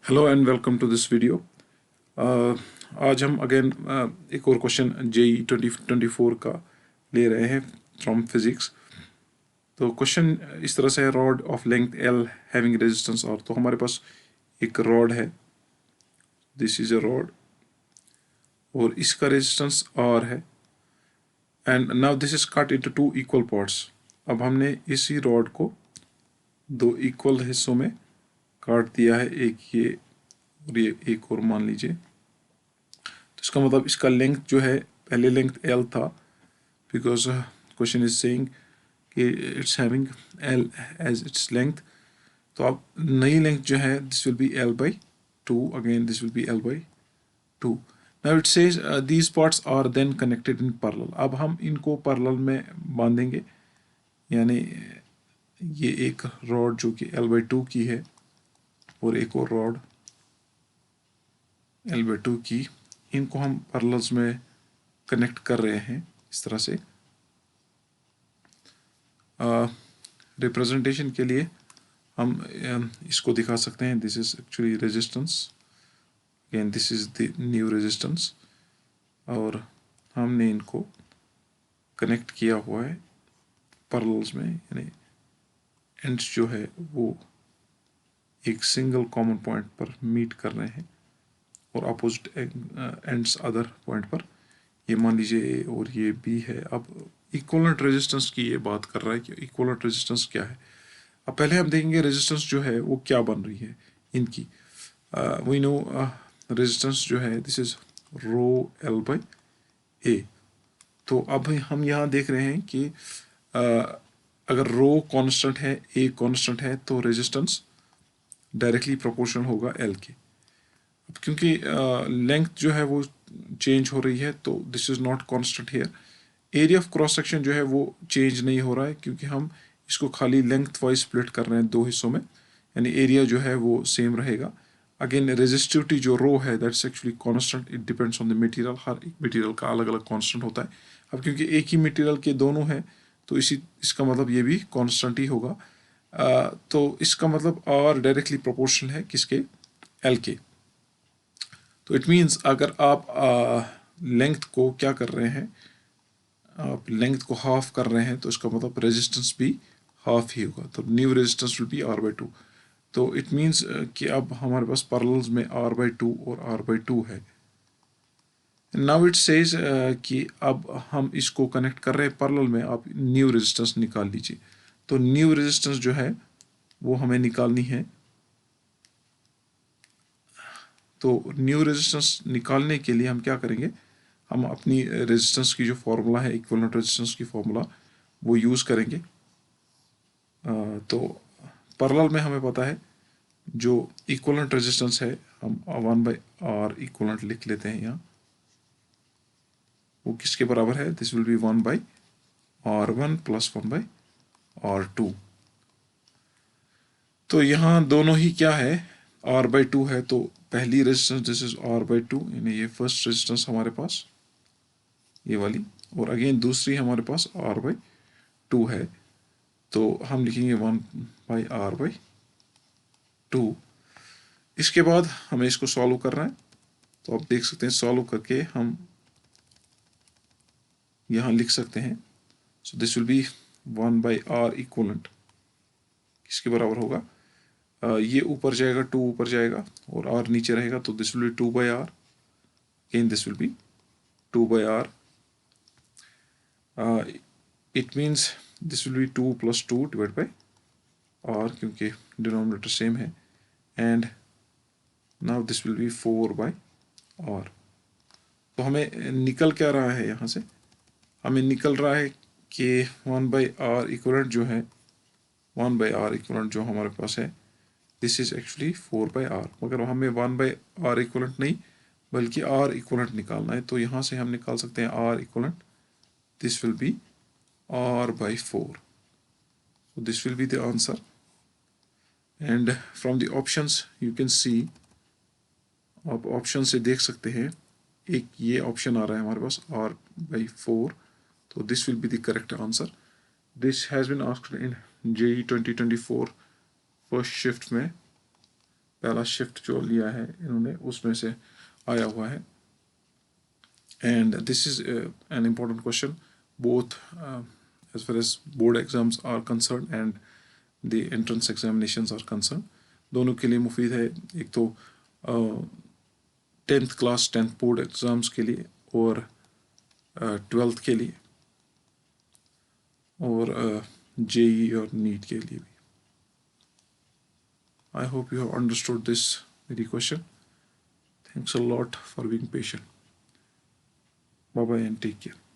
Hello and welcome to this video. आज हम again एक और क्वेश्चन जेई 2024 का ले रहे हैं फ्रॉम फिजिक्स। तो क्वेश्चन इस तरह से है, rod of length L having resistance R. तो हमारे पास एक रॉड है, दिस इज अ रॉड, और इसका रेजिस्टेंस आर है, and now this is cut into two equal parts. अब हमने इसी रॉड को दो इक्वल हिस्सों में काट दिया है, एक ये और ये एक और मान लीजिए। तो इसका मतलब इसका लेंथ जो है, पहले लेंथ एल था, बिकॉज क्वेश्चन इज सेइंग कि it's having L as it's length. तो अब नई लेंथ जो है, this will be L by two, again this will be L by two. Now it says these parts are then connected in parallel. अब हम इनको parallel में बांधेंगे, यानी ये एक रॉड जो कि एल बाई टू की है और एक और रॉड एल बाई टू की, इनको हम पैरेलल्स में कनेक्ट कर रहे हैं इस तरह से। रिप्रेजेंटेशन के लिए हम इसको दिखा सकते हैं, this is actually resistance, again this is the new resistance, और हमने इनको कनेक्ट किया हुआ है पैरेलल्स में, यानी एंड्स जो है वो एक सिंगल कॉमन पॉइंट पर मीट कर रहे हैं और अपोजिट एंड्स अदर पॉइंट पर, ये मान लीजिए ए और ये बी है। अब इक्विवेलेंट रेजिस्टेंस की ये बात कर रहा है कि इक्विवेलेंट रेजिस्टेंस क्या है। अब पहले हम देखेंगे रेजिस्टेंस जो है वो क्या बन रही है इनकी। वी नो रेजिस्टेंस जो है, this is rho l by A. तो अब हम यहाँ देख रहे हैं कि अगर रो कांस्टेंट है, ए कांस्टेंट है, तो रेजिस्टेंस डायरेक्टली प्रोपोर्शनल होगा एल के। अब क्योंकि लेंथ जो है वो चेंज हो रही है, तो this is not constant here. Area of cross section जो है वो चेंज नहीं हो रहा है, क्योंकि हम इसको खाली लेंथ वाइज स्प्लिट कर रहे हैं दो हिस्सों में, यानी एरिया जो है वो सेम रहेगा। अगेन रेजिस्टिविटी जो रो है, that's actually constant, it depends on the material. हर एक मटेरियल का अलग अलग कांस्टेंट होता है। अब क्योंकि एक ही मटेरियल के दोनों हैं, तो इसका मतलब ये भी कांस्टेंट ही होगा। तो इसका मतलब आर डायरेक्टली प्रोपोर्शनल है किसके, एल के। तो इट मीन्स अगर आप लेंथ को क्या कर रहे हैं, आप लेंथ को हाफ कर रहे हैं, तो इसका मतलब रेजिस्टेंस भी हाफ ही होगा। तो new resistance will be R by two. तो इट मीन्स कि अब हमारे पास पैरेलल्स में आर बाई टू और आर बाई टू है। नाउ इट सेज कि अब हम इसको कनेक्ट कर रहे हैं पैरेलल में, आप न्यू रेजिस्टेंस निकाल लीजिए। तो न्यू रेजिस्टेंस जो है वो हमें निकालनी है। तो न्यू रेजिस्टेंस निकालने के लिए हम क्या करेंगे, हम अपनी रेजिस्टेंस की जो फार्मूला है, इक्विवेलेंट रेजिस्टेंस की फार्मूला, वो यूज़ करेंगे। तो पैरेलल में हमें पता है जो इक्विवेलेंट रेजिस्टेंस है, हम 1/r इक्विवेलेंट लिख लेते हैं यहाँ। वो किसके बराबर है, this will B 1/r1 plus 1/r2। तो यहाँ दोनों ही क्या है, r/2 है। तो पहली रेजिस्टेंस दिस इज r/2, यानी ये फर्स्ट रेजिस्टेंस हमारे पास ये वाली, और अगेन दूसरी हमारे पास r/2 है। तो हम लिखेंगे 1/r/2। इसके बाद हमें इसको सॉल्व करना है। तो आप देख सकते हैं सॉल्व करके हम यहाँ लिख सकते हैं। So this will B 1/r equivalent किसके बराबर होगा, ये ऊपर जाएगा, 2 ऊपर जाएगा और r नीचे रहेगा, तो this will B 2/r, again this will B 2/r। It means this will B 2 + 2 divide by r, क्योंकि डिनोमिनेटर सेम है, and now this will B 4/r। तो हमें निकल क्या रहा है यहाँ से, हमें निकल रहा है कि 1/r इक्वलेंट जो है, 1/r इक्वलेंट जो हमारे पास है, दिस इज एक्चुअली 4/r। मगर हमें 1/r इक्वलेंट नहीं बल्कि r इक्वलेंट निकालना है। तो यहाँ से हम निकाल सकते हैं r equivalent, this will B r/4। So this will be the answer, and from the options you can see, आप ऑप्शन से देख सकते हैं, एक ये ऑप्शन आ रहा है हमारे पास r/4, तो this will be the correct answer. This has been asked in JEE 2024 first shift में। पहला शिफ्ट जो लिया है इन्होंने उसमें से आया हुआ है। And this is an important question, both as far as board exams are concerned and the entrance examinations are concerned. दोनों के लिए मुफीद है, एक तो 10th class 10th board exams के लिए और 12th के लिए और JEE और नीट के लिए भी। I hope you have understood this very question. Thanks a lot for being patient. Bye bye and take care.